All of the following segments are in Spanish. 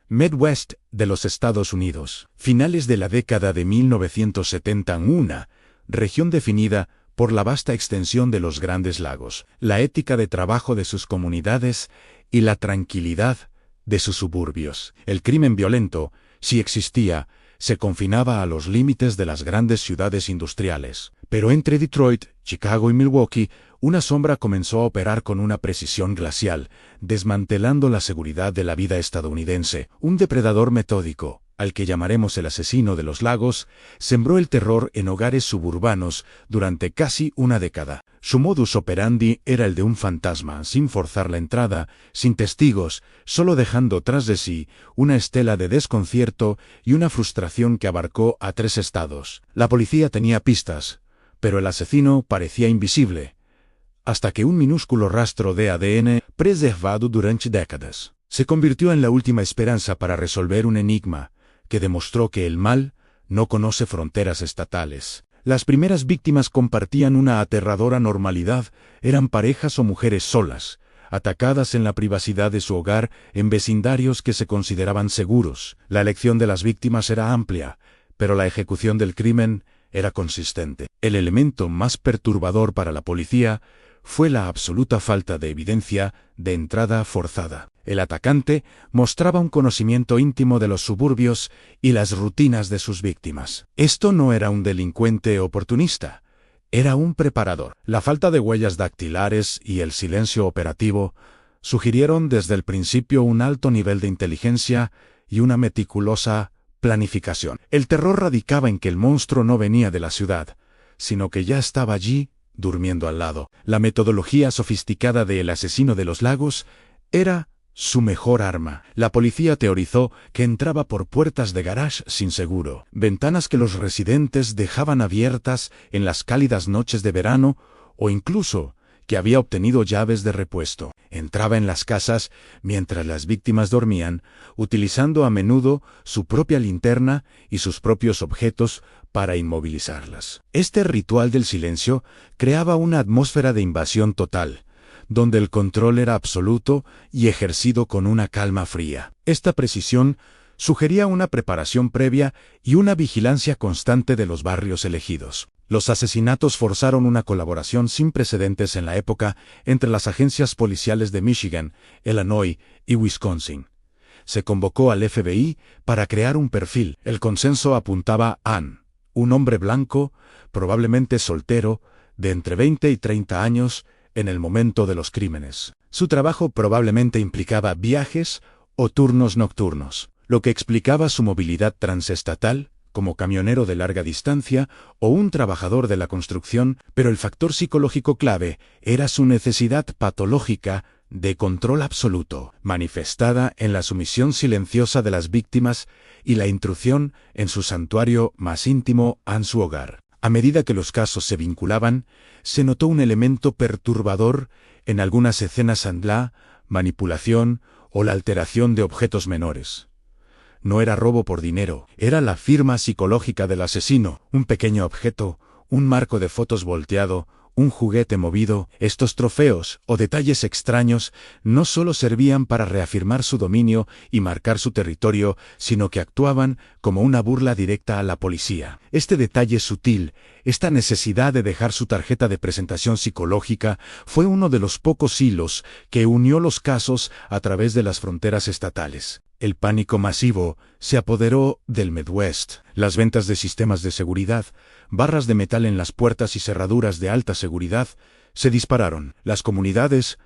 Midwest de los Estados Unidos. Finales de la década de 1970, una región definida por la vasta extensión de los Grandes Lagos, la ética de trabajo de sus comunidades y la tranquilidad de sus suburbios. El crimen violento, si existía, se confinaba a los límites de las grandes ciudades industriales. Pero entre Detroit, Chicago y Milwaukee, una sombra comenzó a operar con una precisión glacial, desmantelando la seguridad de la vida estadounidense. Un depredador metódico, al que llamaremos el asesino de los lagos, sembró el terror en hogares suburbanos durante casi una década. Su modus operandi era el de un fantasma, sin forzar la entrada, sin testigos, solo dejando tras de sí una estela de desconcierto y una frustración que abarcó a 3 estados. La policía tenía pistas, pero el asesino parecía invisible, hasta que un minúsculo rastro de ADN, preservado durante décadas, se convirtió en la última esperanza para resolver un enigma que demostró que el mal no conoce fronteras estatales. Las primeras víctimas compartían una aterradora normalidad, eran parejas o mujeres solas, atacadas en la privacidad de su hogar en vecindarios que se consideraban seguros. La elección de las víctimas era amplia, pero la ejecución del crimen era consistente. El elemento más perturbador para la policía fue la absoluta falta de evidencia de entrada forzada. El atacante mostraba un conocimiento íntimo de los suburbios y las rutinas de sus víctimas. Esto no era un delincuente oportunista, era un preparador. La falta de huellas dactilares y el silencio operativo sugirieron desde el principio un alto nivel de inteligencia y una meticulosa planificación. El terror radicaba en que el monstruo no venía de la ciudad, sino que ya estaba allí, durmiendo al lado. La metodología sofisticada del asesino de los lagos era su mejor arma. La policía teorizó que entraba por puertas de garage sin seguro, ventanas que los residentes dejaban abiertas en las cálidas noches de verano, o incluso que había obtenido llaves de repuesto. Entraba en las casas mientras las víctimas dormían, utilizando a menudo su propia linterna y sus propios objetos para inmovilizarlas. Este ritual del silencio creaba una atmósfera de invasión total, donde el control era absoluto y ejercido con una calma fría. Esta precisión sugería una preparación previa y una vigilancia constante de los barrios elegidos. Los asesinatos forzaron una colaboración sin precedentes en la época entre las agencias policiales de Michigan, Illinois y Wisconsin. Se convocó al FBI para crear un perfil. El consenso apuntaba a un hombre blanco, probablemente soltero, de entre 20 y 30 años, en el momento de los crímenes. Su trabajo probablemente implicaba viajes o turnos nocturnos, lo que explicaba su movilidad transestatal, como camionero de larga distancia o un trabajador de la construcción, pero el factor psicológico clave era su necesidad patológica de control absoluto, manifestada en la sumisión silenciosa de las víctimas y la intrusión en su santuario más íntimo, en su hogar. A medida que los casos se vinculaban, se notó un elemento perturbador en algunas escenas la manipulación o la alteración de objetos menores. No era robo por dinero, era la firma psicológica del asesino, un pequeño objeto, un marco de fotos volteado, un juguete movido. Estos trofeos o detalles extraños no solo servían para reafirmar su dominio y marcar su territorio, sino que actuaban como una burla directa a la policía. Este detalle sutil, esta necesidad de dejar su tarjeta de presentación psicológica, fue uno de los pocos hilos que unió los casos a través de las fronteras estatales. El pánico masivo se apoderó del Midwest. Las ventas de sistemas de seguridad, barras de metal en las puertas y cerraduras de alta seguridad, se dispararon. Las comunidades,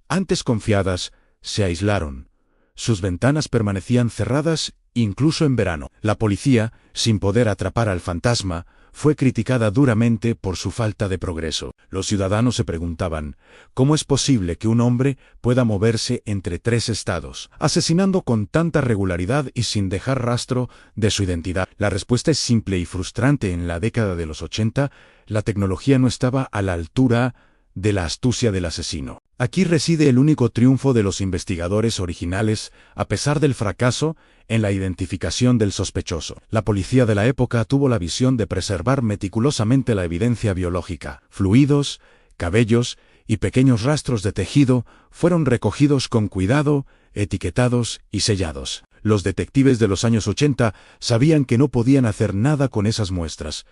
antes confiadas, se aislaron. Sus ventanas permanecían cerradas incluso en verano. La policía, sin poder atrapar al fantasma, fue criticada duramente por su falta de progreso. Los ciudadanos se preguntaban, ¿cómo es posible que un hombre pueda moverse entre 3 estados, asesinando con tanta regularidad y sin dejar rastro de su identidad? La respuesta es simple y frustrante. En la década de los 80, la tecnología no estaba a la altura de la astucia del asesino. Aquí reside el único triunfo de los investigadores originales, a pesar del fracaso en la identificación del sospechoso. La policía de la época tuvo la visión de preservar meticulosamente la evidencia biológica. Fluidos, cabellos y pequeños rastros de tejido fueron recogidos con cuidado, etiquetados y sellados. Los detectives de los años 80 sabían que no podían hacer nada con esas muestras,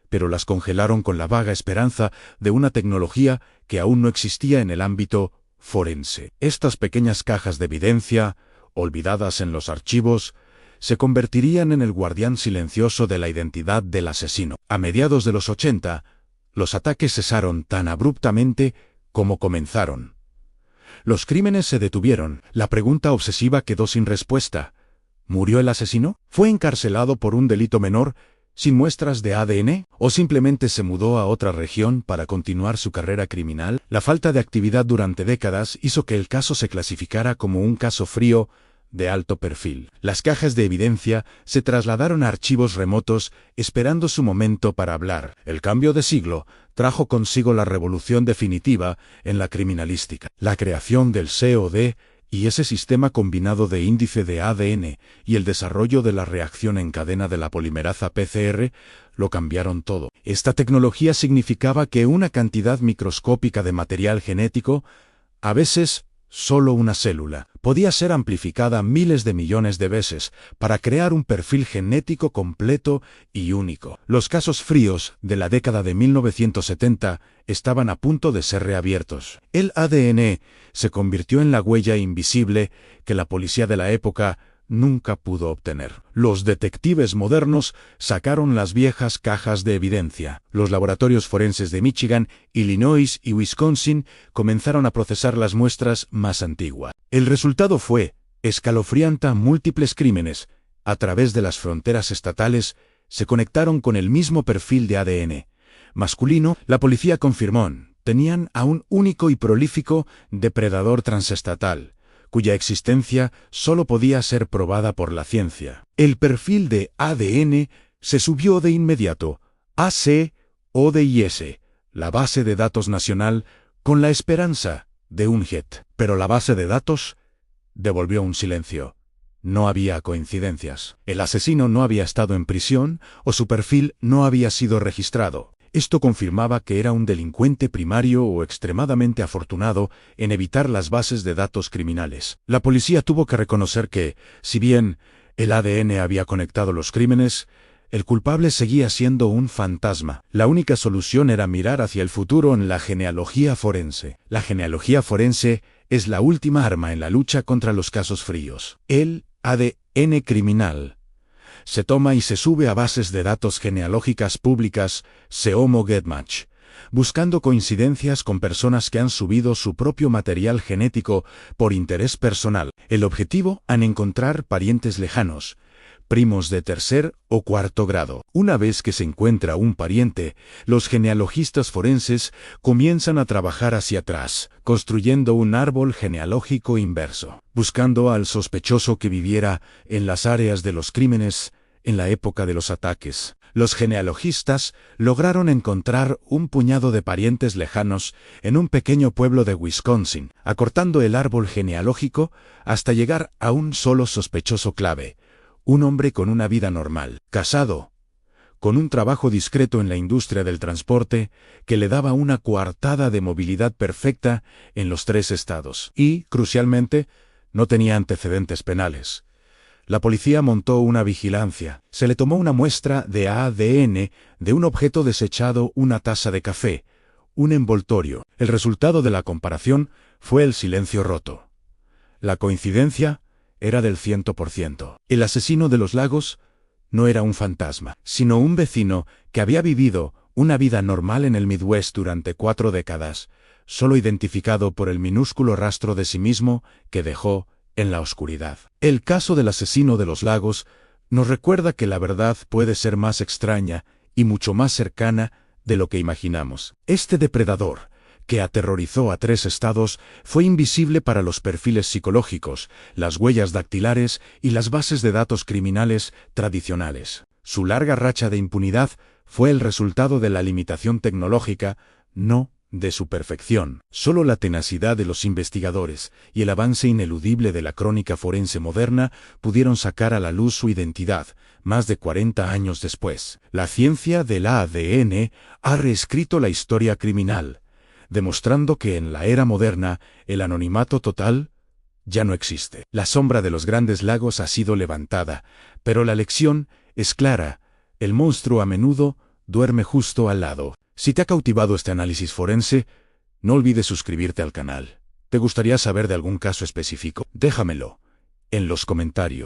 pero las congelaron con la vaga esperanza de una tecnología que aún no existía en el ámbito forense. Estas pequeñas cajas de evidencia, olvidadas en los archivos, se convertirían en el guardián silencioso de la identidad del asesino. A mediados de los 80, los ataques cesaron tan abruptamente como comenzaron. Los crímenes se detuvieron. La pregunta obsesiva quedó sin respuesta. ¿Murió el asesino? ¿Fue encarcelado por un delito menor, sin muestras de ADN? ¿O simplemente se mudó a otra región para continuar su carrera criminal? La falta de actividad durante décadas hizo que el caso se clasificara como un caso frío, de alto perfil. Las cajas de evidencia se trasladaron a archivos remotos, esperando su momento para hablar. El cambio de siglo trajo consigo la revolución definitiva en la criminalística. La creación del COD y ese sistema combinado de índice de ADN y el desarrollo de la reacción en cadena de la polimerasa PCR lo cambiaron todo. Esta tecnología significaba que una cantidad microscópica de material genético, a veces solo una célula, podía ser amplificada miles de millones de veces para crear un perfil genético completo y único. Los casos fríos de la década de 1970 estaban a punto de ser reabiertos. El ADN se convirtió en la huella invisible que la policía de la época nunca pudo obtener. Los detectives modernos sacaron las viejas cajas de evidencia. Los laboratorios forenses de Michigan, Illinois y Wisconsin comenzaron a procesar las muestras más antiguas. El resultado fue escalofriante. Múltiples crímenes, a través de las fronteras estatales, se conectaron con el mismo perfil de ADN masculino. La policía confirmó, tenían a un único y prolífico depredador transestatal, cuya existencia solo podía ser probada por la ciencia. El perfil de ADN se subió de inmediato a CODIS, la base de datos nacional, con la esperanza de un hit. Pero la base de datos devolvió un silencio. No había coincidencias. El asesino no había estado en prisión o su perfil no había sido registrado. Esto confirmaba que era un delincuente primario o extremadamente afortunado en evitar las bases de datos criminales. La policía tuvo que reconocer que, si bien el ADN había conectado los crímenes, el culpable seguía siendo un fantasma. La única solución era mirar hacia el futuro en la genealogía forense. La genealogía forense es la última arma en la lucha contra los casos fríos. El ADN criminal se toma y se sube a bases de datos genealógicas públicas, Seomo GetMatch, buscando coincidencias con personas que han subido su propio material genético por interés personal. El objetivo es encontrar parientes lejanos, primos de tercer o cuarto grado. Una vez que se encuentra un pariente, los genealogistas forenses comienzan a trabajar hacia atrás, construyendo un árbol genealógico inverso, buscando al sospechoso que viviera en las áreas de los crímenes en la época de los ataques. Los genealogistas lograron encontrar un puñado de parientes lejanos en un pequeño pueblo de Wisconsin, acortando el árbol genealógico hasta llegar a un solo sospechoso clave: un hombre con una vida normal, casado, con un trabajo discreto en la industria del transporte que le daba una coartada de movilidad perfecta en los 3 estados. Y, crucialmente, no tenía antecedentes penales. La policía montó una vigilancia. Se le tomó una muestra de ADN de un objeto desechado, una taza de café, un envoltorio. El resultado de la comparación fue el silencio roto. La coincidencia era del 100%. El asesino de los lagos no era un fantasma, sino un vecino que había vivido una vida normal en el Midwest durante 4 décadas, solo identificado por el minúsculo rastro de sí mismo que dejó en la oscuridad. El caso del asesino de los lagos nos recuerda que la verdad puede ser más extraña y mucho más cercana de lo que imaginamos. Este depredador, que aterrorizó a 3 estados, fue invisible para los perfiles psicológicos, las huellas dactilares y las bases de datos criminales tradicionales. Su larga racha de impunidad fue el resultado de la limitación tecnológica, no de su perfección. Solo la tenacidad de los investigadores y el avance ineludible de la crónica forense moderna pudieron sacar a la luz su identidad, más de 40 años después. La ciencia del ADN ha reescrito la historia criminal, demostrando que en la era moderna el anonimato total ya no existe. La sombra de los grandes lagos ha sido levantada, pero la lección es clara: el monstruo a menudo duerme justo al lado. Si te ha cautivado este análisis forense, no olvides suscribirte al canal. ¿Te gustaría saber de algún caso específico? Déjamelo en los comentarios.